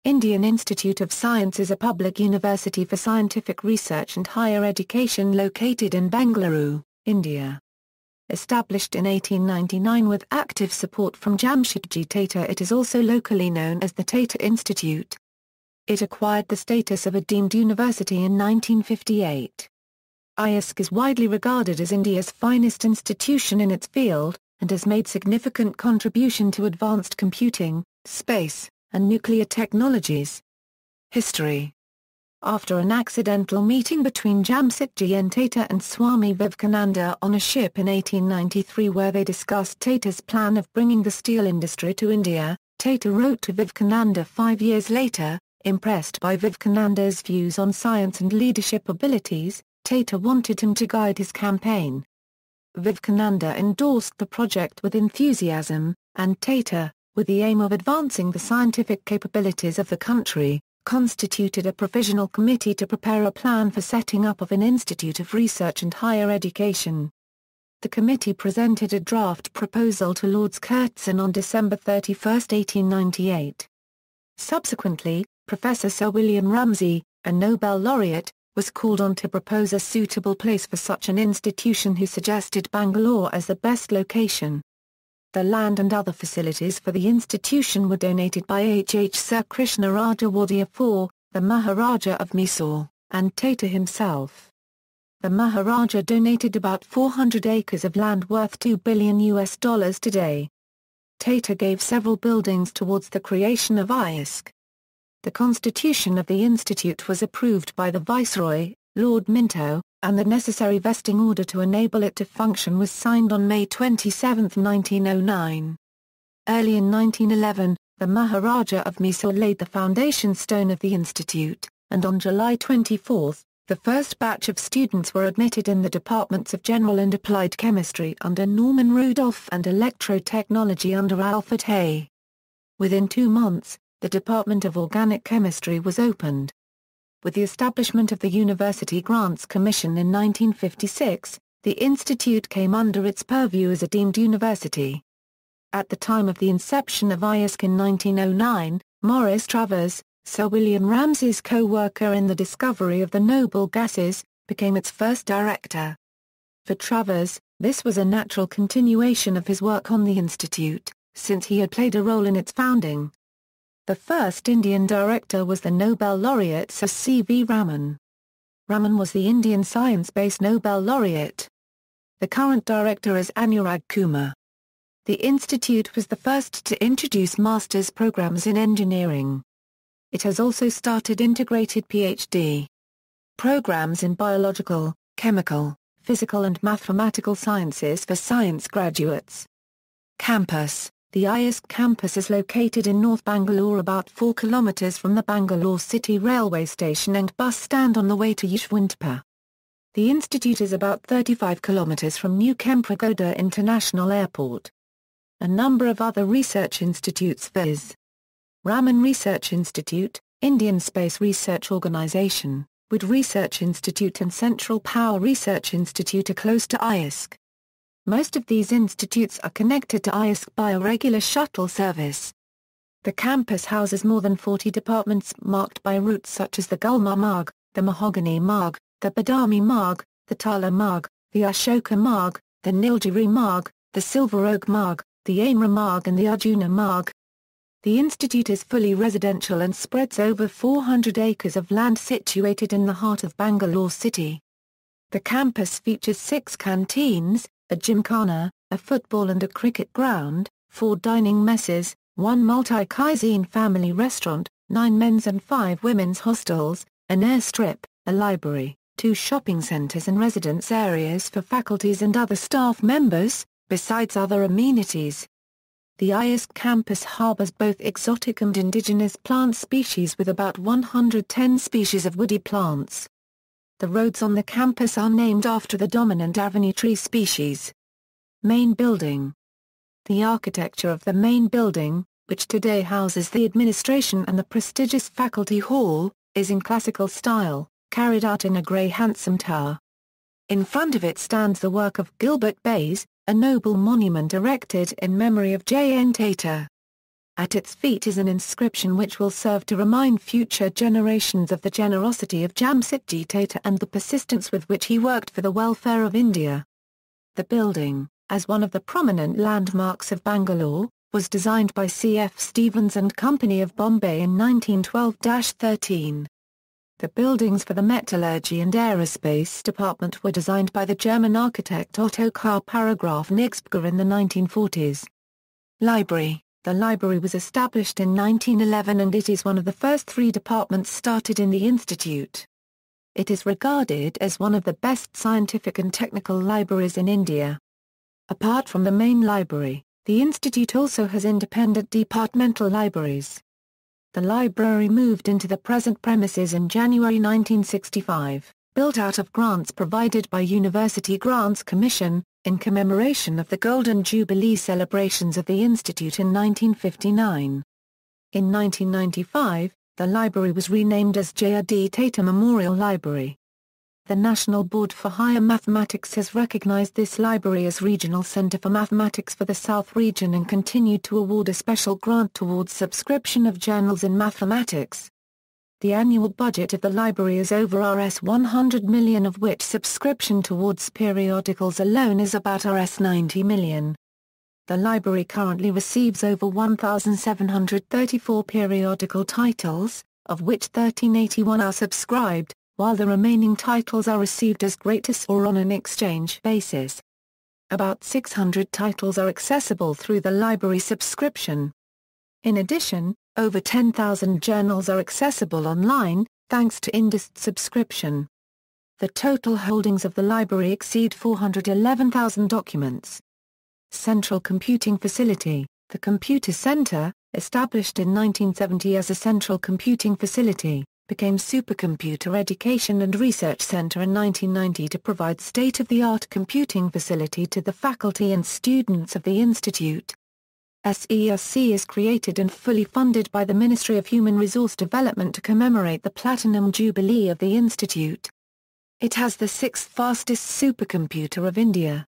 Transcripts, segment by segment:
Indian Institute of Science is a public university for scientific research and higher education located in Bengaluru, India. Established in 1899 with active support from Jamshetji Tata, it is also locally known as the Tata Institute. It acquired the status of a deemed university in 1958. IISc is widely regarded as India's finest institution in its field, and has made significant contribution to advanced computing, space, and nuclear technologies. History. After an accidental meeting between Jamsetji Tata and Swami Vivekananda on a ship in 1893 where they discussed Tata's plan of bringing the steel industry to India, Tata wrote to Vivekananda 5 years later, impressed by Vivekananda's views on science and leadership abilities. Tata wanted him to guide his campaign. Vivekananda endorsed the project with enthusiasm, and Tata, with the aim of advancing the scientific capabilities of the country, constituted a provisional committee to prepare a plan for setting up of an institute of research and higher education. The committee presented a draft proposal to Lord Curzon on December 31, 1898. Subsequently, Professor Sir William Ramsay, a Nobel laureate, was called on to propose a suitable place for such an institution, who suggested Bangalore as the best location. The land and other facilities for the institution were donated by Sir Krishna Raja Wadiyar IV, the Maharaja of Mysore, and Tata himself. The Maharaja donated about 400 acres of land worth $2 billion today. Tata gave several buildings towards the creation of IISc. The constitution of the institute was approved by the Viceroy, Lord Minto, and the necessary vesting order to enable it to function was signed on May 27, 1909. Early in 1911, the Maharaja of Mysore laid the foundation stone of the institute, and on July 24, the first batch of students were admitted in the departments of General and Applied Chemistry under Norman Rudolph and Electrotechnology under Alfred Hay. Within 2 months, the Department of Organic Chemistry was opened. With the establishment of the University Grants Commission in 1956, the institute came under its purview as a deemed university. At the time of the inception of IISc in 1909, Maurice Travers, Sir William Ramsay's co-worker in the discovery of the noble gases, became its first director. For Travers, this was a natural continuation of his work on the institute, since he had played a role in its founding. The first Indian director was the Nobel laureate Sir C. V. Raman. Raman was the Indian science-based Nobel laureate. The current director is Anurag Kumar. The institute was the first to introduce master's programs in engineering. It has also started integrated PhD programs in biological, chemical, physical and mathematical sciences for science graduates. Campus. The IISc campus is located in North Bangalore, about 4 kilometers from the Bangalore City Railway Station and bus stand on the way to Yeshwantpur. The institute is about 35 kilometers from New Kempegowda International Airport. A number of other research institutes viz. Raman Research Institute, Indian Space Research Organisation, Wood Research Institute and Central Power Research Institute are close to IISc. Most of these institutes are connected to IISc by a regular shuttle service. The campus houses more than 40 departments marked by routes such as the Gulmar Marg, the Mahogany Marg, the Badami Marg, the Tala Marg, the Ashoka Marg, the Nilgiri Marg, the Silver Oak Marg, the Ainra Marg and the Arjuna Marg. The institute is fully residential and spreads over 400 acres of land situated in the heart of Bangalore city. The campus features 6 canteens, a gymkhana, a football and a cricket ground, 4 dining messes, 1 multi-cuisine family restaurant, 9 men's and 5 women's hostels, an airstrip, a library, 2 shopping centres and residence areas for faculties and other staff members, besides other amenities. The IISc campus harbours both exotic and indigenous plant species with about 110 species of woody plants. The roads on the campus are named after the dominant avenue tree species. Main building. The architecture of the main building, which today houses the administration and the prestigious faculty hall, is in classical style, carried out in a grey handsome tower. In front of it stands the work of Gilbert Bayes, a noble monument erected in memory of J. N. Tata. At its feet is an inscription which will serve to remind future generations of the generosity of Jamshetji Tata and the persistence with which he worked for the welfare of India. The building, as one of the prominent landmarks of Bangalore, was designed by C.F. Stevens and Company of Bombay in 1912-13. The buildings for the Metallurgy and Aerospace Department were designed by the German architect Otto Karl Paragraph Nixbger in the 1940s. Library. The library was established in 1911 and it is one of the first 3 departments started in the institute. It is regarded as one of the best scientific and technical libraries in India. Apart from the main library, the institute also has independent departmental libraries. The library moved into the present premises in January 1965, built out of grants provided by University Grants Commission, in commemoration of the Golden Jubilee celebrations of the institute in 1959. In 1995, the library was renamed as J.R.D. Tata Memorial Library. The National Board for Higher Mathematics has recognized this library as Regional Center for Mathematics for the South Region and continued to award a special grant towards subscription of journals in mathematics. The annual budget of the library is over Rs 100 million, of which subscription towards periodicals alone is about Rs 90 million. The library currently receives over 1,734 periodical titles, of which 1,381 are subscribed, while the remaining titles are received as gratis or on an exchange basis. About 600 titles are accessible through the library subscription. In addition, over 10,000 journals are accessible online, thanks to Indus subscription. The total holdings of the library exceed 411,000 documents. Central Computing Facility. The Computer Center, established in 1970 as a central computing facility, became Supercomputer Education and Research Center in 1990 to provide state-of-the-art computing facility to the faculty and students of the institute. IISc is created and fully funded by the Ministry of Human Resource Development to commemorate the Platinum Jubilee of the institute. It has the 6th fastest supercomputer of India.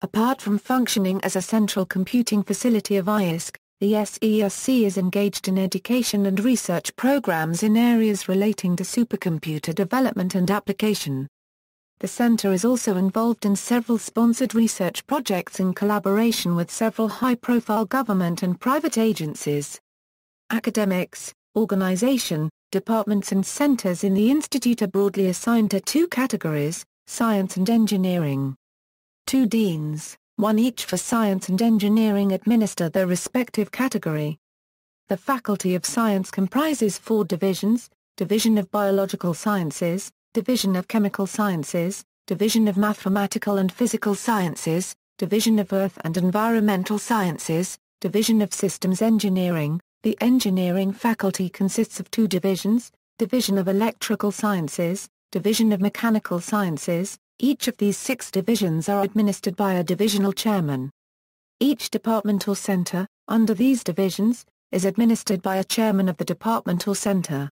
Apart from functioning as a central computing facility of IISc, the IISc is engaged in education and research programs in areas relating to supercomputer development and application. The center is also involved in several sponsored research projects in collaboration with several high-profile government and private agencies. Academics, organization, departments and centers in the institute are broadly assigned to 2 categories, science and engineering. 2 deans, 1 each for science and engineering, administer their respective category. The Faculty of Science comprises 4 divisions: Division of Biological Sciences, Division of Chemical Sciences, Division of Mathematical and Physical Sciences, Division of Earth and Environmental Sciences, Division of Systems Engineering. The engineering faculty consists of 2 divisions, Division of Electrical Sciences, Division of Mechanical Sciences. Each of these 6 divisions are administered by a divisional chairman. Each department or center, under these divisions, is administered by a chairman of the department or center.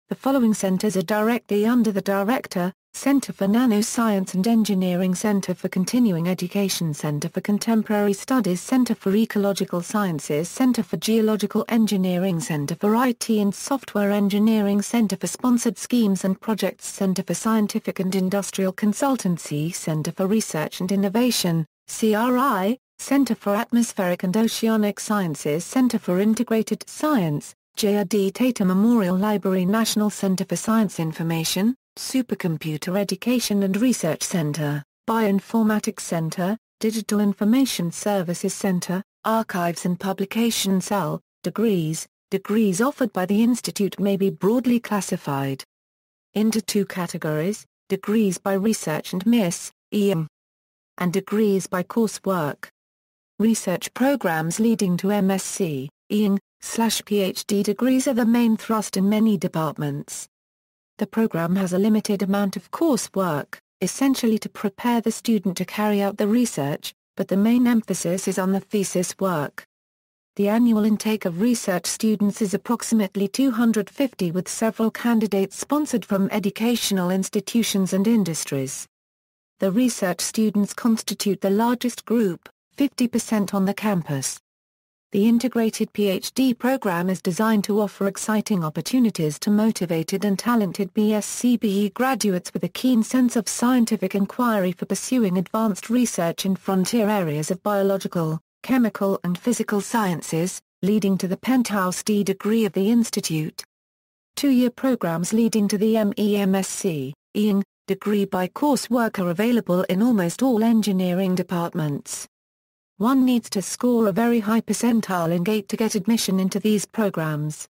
The following centers are directly under the director: Center for Nanoscience and Engineering, Center for Continuing Education, Center for Contemporary Studies, Center for Ecological Sciences, Center for Geological Engineering, Center for IT and Software Engineering, Center for Sponsored Schemes and Projects, Center for Scientific and Industrial Consultancy, Center for Research and Innovation, CRI, Center for Atmospheric and Oceanic Sciences, Center for Integrated Science, J.R.D. Tata Memorial Library, National Center for Science Information, Supercomputer Education and Research Center, Bioinformatics Center, Digital Information Services Center, Archives and Publication Cell. Degrees. Degrees offered by the institute may be broadly classified into 2 categories: degrees by research and Miss, EM, and degrees by coursework. Research programs leading to MSc, Eng/PhD degrees are the main thrust in many departments. The program has a limited amount of coursework, essentially to prepare the student to carry out the research, but the main emphasis is on the thesis work. The annual intake of research students is approximately 250, with several candidates sponsored from educational institutions and industries. The research students constitute the largest group, 50% on the campus. The integrated PhD program is designed to offer exciting opportunities to motivated and talented BSc-BE graduates with a keen sense of scientific inquiry for pursuing advanced research in frontier areas of biological, chemical and physical sciences, leading to the Penthouse D degree of the Institute. Two-year programs leading to the MEMSc, IISc, degree by coursework are available in almost all engineering departments. One needs to score a very high percentile in GATE to get admission into these programs.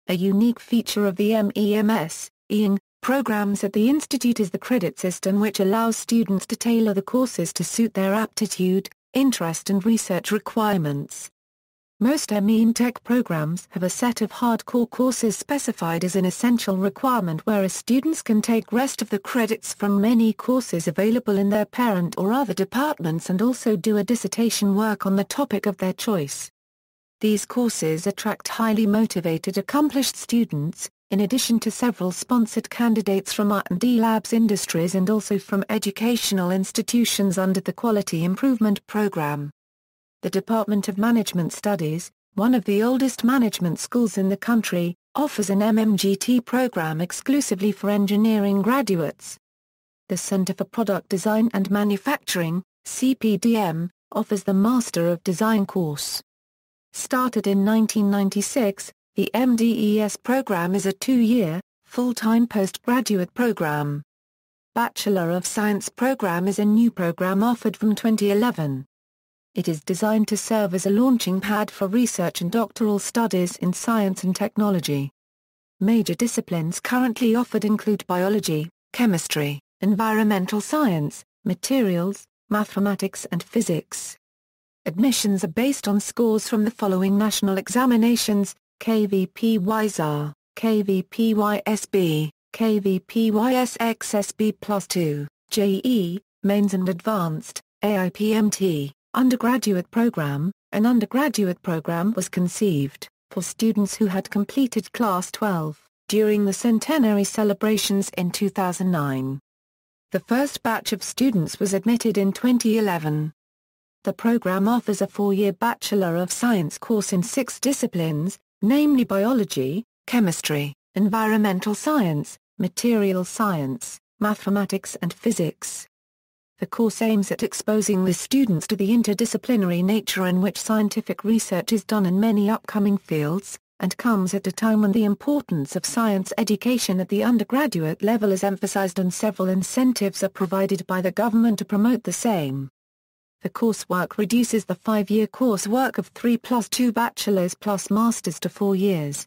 A unique feature of the MEMS, IISc, programs at the Institute is the credit system, which allows students to tailor the courses to suit their aptitude, interest and research requirements. Most ME/Tech programs have a set of hardcore courses specified as an essential requirement, whereas students can take rest of the credits from many courses available in their parent or other departments and also do a dissertation work on the topic of their choice. These courses attract highly motivated accomplished students, in addition to several sponsored candidates from R&D labs industries and also from educational institutions under the Quality Improvement Program. The Department of Management Studies, one of the oldest management schools in the country, offers an MMGT program exclusively for engineering graduates. The Center for Product Design and Manufacturing, CPDM, offers the Master of Design course. Started in 1996, the MDES program is a two-year, full-time postgraduate program. Bachelor of Science program is a new program offered from 2011. It is designed to serve as a launching pad for research and doctoral studies in science and technology. Major disciplines currently offered include biology, chemistry, environmental science, materials, mathematics and physics. Admissions are based on scores from the following national examinations: KVPY-SR, KVPY-SB, KVPY-SXSB+2, JE, Mains and Advanced, AIPMT. Undergraduate program. An undergraduate program was conceived for students who had completed Class 12 during the centenary celebrations in 2009. The first batch of students was admitted in 2011. The program offers a four-year Bachelor of Science course in 6 disciplines, namely biology, chemistry, environmental science, material science, mathematics and physics. The course aims at exposing the students to the interdisciplinary nature in which scientific research is done in many upcoming fields, and comes at a time when the importance of science education at the undergraduate level is emphasized and several incentives are provided by the government to promote the same. The coursework reduces the 5-year coursework of 3 + 2 bachelor's plus master's to 4 years.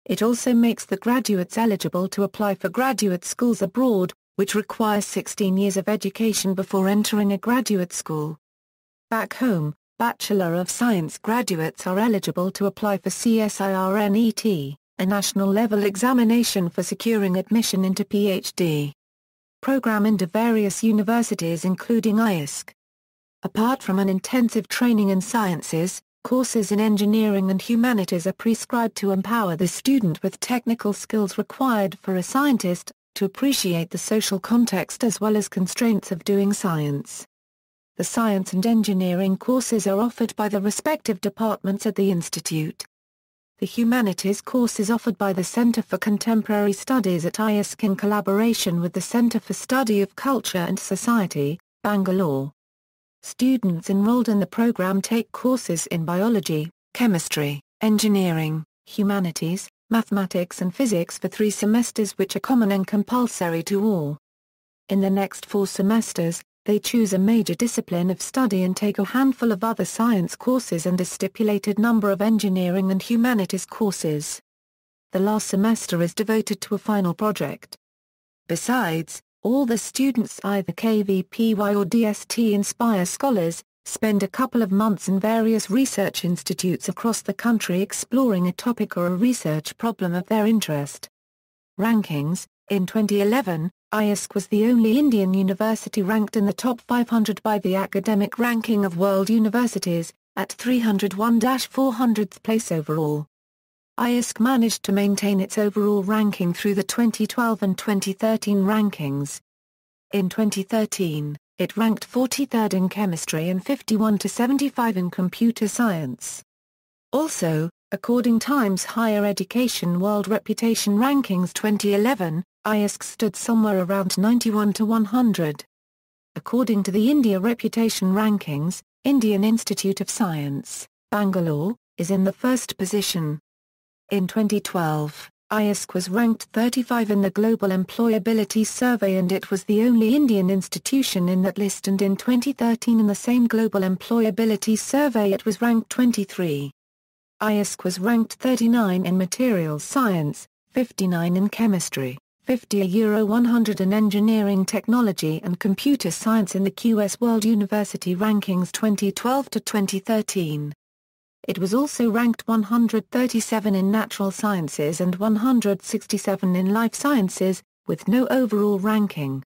It also makes the graduates eligible to apply for graduate schools abroad, which requires 16 years of education before entering a graduate school. Back home, Bachelor of Science graduates are eligible to apply for CSIRNET, a national-level examination for securing admission into PhD program into various universities including IISc. Apart from an intensive training in sciences, courses in engineering and humanities are prescribed to empower the student with technical skills required for a scientist, to appreciate the social context as well as constraints of doing science. The science and engineering courses are offered by the respective departments at the Institute. The humanities course is offered by the Center for Contemporary Studies at IISc in collaboration with the Center for Study of Culture and Society, Bangalore. Students enrolled in the program take courses in biology, chemistry, engineering, humanities, mathematics and physics for 3 semesters, which are common and compulsory to all. In the next 4 semesters, they choose a major discipline of study and take a handful of other science courses and a stipulated number of engineering and humanities courses. The last semester is devoted to a final project. Besides, all the students, either KVPY or DST Inspire scholars, spend a couple of months in various research institutes across the country exploring a topic or a research problem of their interest. Rankings. In 2011, IISc was the only Indian university ranked in the top 500 by the Academic Ranking of World Universities, at 301-400th place overall. IISc managed to maintain its overall ranking through the 2012 and 2013 rankings. In 2013, it ranked 43rd in chemistry and 51 to 75 in computer science. Also, according Times Higher Education World Reputation Rankings 2011, IISc stood somewhere around 91 to 100. According to the India Reputation Rankings, Indian Institute of Science, Bangalore, is in the first position. In 2012, IISc was ranked 35 in the Global Employability Survey and it was the only Indian institution in that list, and in 2013 in the same Global Employability Survey it was ranked 23. IISc was ranked 39 in Materials Science, 59 in Chemistry, 50 Euro 100 in Engineering Technology and Computer Science in the QS World University Rankings 2012 to 2013. It was also ranked 137 in Natural Sciences and 167 in Life Sciences, with no overall ranking.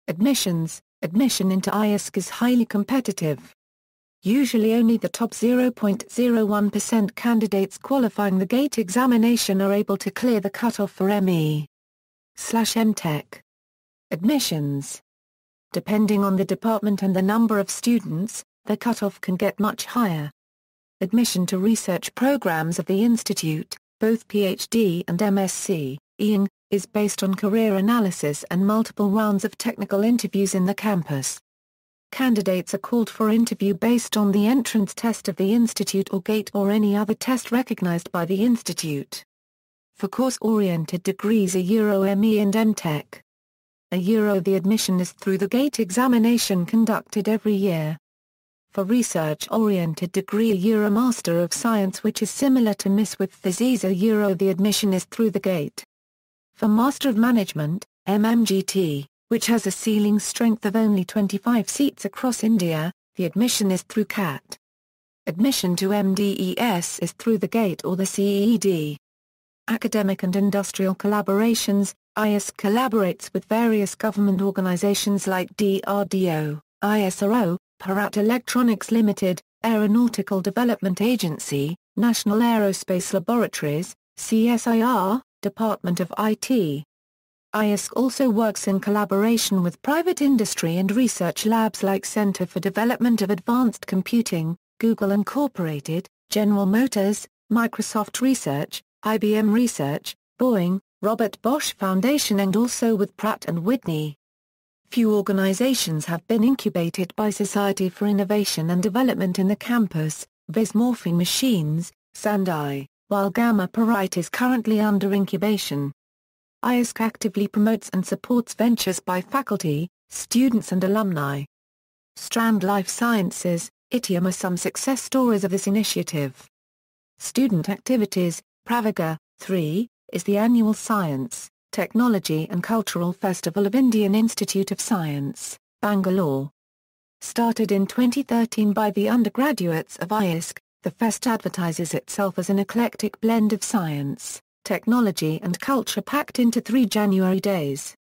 Admission into IISc is highly competitive. Usually only the top 0.01% candidates qualifying the GATE examination are able to clear the cutoff for ME/MTech. Admissions. Depending on the department and the number of students, the cutoff can get much higher. Admission to research programs of the Institute, both PhD and MSc, IISc, is based on career analysis and multiple rounds of technical interviews in the campus. Candidates are called for interview based on the entrance test of the Institute or GATE or any other test recognized by the Institute. For course-oriented degrees Euro ME and MTech. Euro the admission is through the GATE examination conducted every year. For research-oriented degree Euro Master of Science, which is similar to Miss with Thesis Euro the admission is through the GATE. For Master of Management, MMGT, which has a ceiling strength of only 25 seats across India, the admission is through CAT. Admission to MDES is through the GATE or the CED. Academic and industrial collaborations, IISc collaborates with various government organizations like DRDO, ISRO, Bharat Electronics Limited, Aeronautical Development Agency, National Aerospace Laboratories, CSIR, Department of IT. IISc also works in collaboration with private industry and research labs like Center for Development of Advanced Computing, Google Incorporated, General Motors, Microsoft Research, IBM Research, Boeing, Robert Bosch Foundation, and also with Pratt & Whitney. Few organizations have been incubated by Society for Innovation and Development in the campus, viz. Morphing Machines, Sandai, while Gamma Parite is currently under incubation. IISc actively promotes and supports ventures by faculty, students and alumni. Strand Life Sciences, IITIUM are some success stories of this initiative. Student activities, Praviga, 3, is the annual Science, Technology and Cultural Festival of Indian Institute of Science, Bangalore. Started in 2013 by the undergraduates of IISc, the fest advertises itself as an eclectic blend of science, technology and culture packed into 3 January days.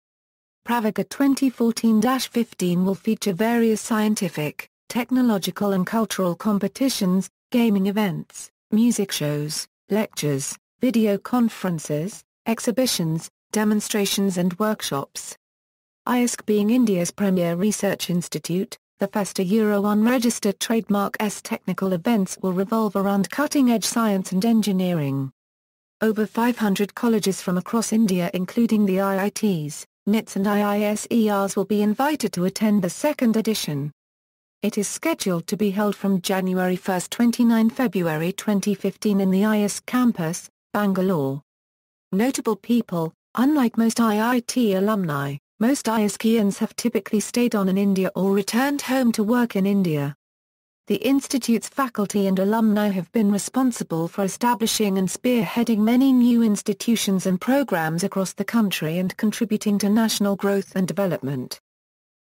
Praviga 2014-15 will feature various scientific, technological and cultural competitions, gaming events, music shows, lectures, video conferences, exhibitions, demonstrations and workshops. IISc being India's premier research institute, the Festa Euro unregistered trademark technical events will revolve around cutting-edge science and engineering. Over 500 colleges from across India including the IITs, NITs and IISERs will be invited to attend the second edition. It is scheduled to be held from January 1, 29 February 2015 in the IISc campus, Bangalore. Notable people, unlike most IIT alumni, most IIScians have typically stayed on in India or returned home to work in India. The Institute's faculty and alumni have been responsible for establishing and spearheading many new institutions and programs across the country and contributing to national growth and development.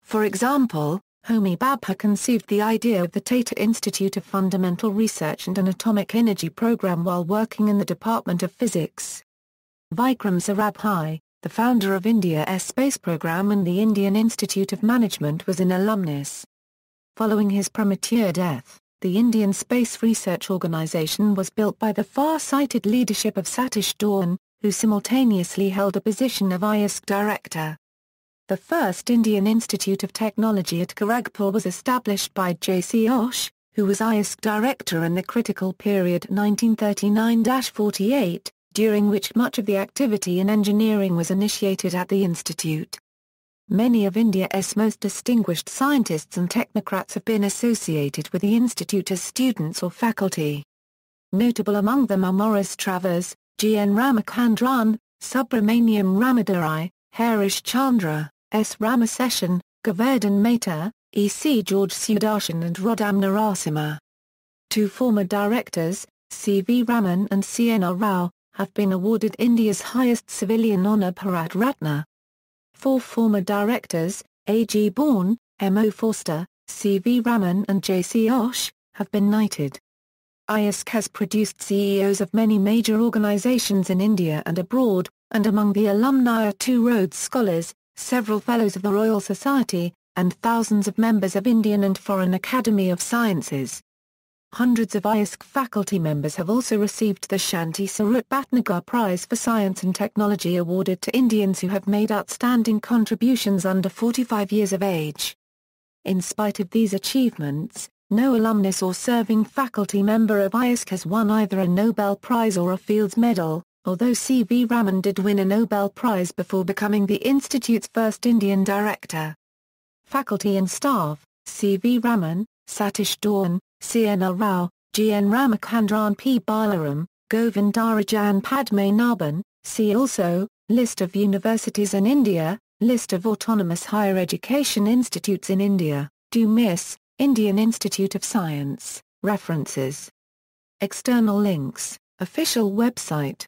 For example, Homi Bhabha conceived the idea of the Tata Institute of Fundamental Research and an Atomic Energy program while working in the Department of Physics. Vikram Sarabhai, the founder of India's space program and the Indian Institute of Management, was an alumnus. Following his premature death, the Indian Space Research Organisation was built by the far-sighted leadership of Satish Dhawan, who simultaneously held a position of IISc director. The first Indian Institute of Technology at Kharagpur was established by J.C. Osh, who was IISc director in the critical period 1939-48, during which much of the activity in engineering was initiated at the institute. Many of India's most distinguished scientists and technocrats have been associated with the institute as students or faculty. Notable among them are Maurice Travers, G. N. Ramachandran, Subramaniam Ramadurai, Harish Chandra, S. Ramaseshan, Govardhan Mehta, E. C. George Sudarshan and Rodam Narasimha. Two former directors, C. V. Raman and C. N. R. Rao, have been awarded India's highest civilian honour Bharat Ratna. Four former directors, A. G. Bourne, M. O. Forster, C. V. Raman and J. C. Osh, have been knighted. IISc has produced CEOs of many major organisations in India and abroad, and among the alumni are two Rhodes Scholars, several Fellows of the Royal Society, and thousands of members of Indian and foreign Academy of Sciences. Hundreds of IISc faculty members have also received the Shanti Sarup Bhatnagar Prize for Science and Technology awarded to Indians who have made outstanding contributions under 45 years of age. In spite of these achievements, no alumnus or serving faculty member of IISc has won either a Nobel Prize or a Fields Medal, although C. V. Raman did win a Nobel Prize before becoming the Institute's first Indian director. Faculty and staff, C. V. Raman, Satish Dhawan, C. N. R. Rao, G. N. Ramachandran P. Balaram, Govindarajan Padmanabhan. See also, List of universities in India, List of autonomous higher education institutes in India, do miss, Indian Institute of Science, references. External links, official website.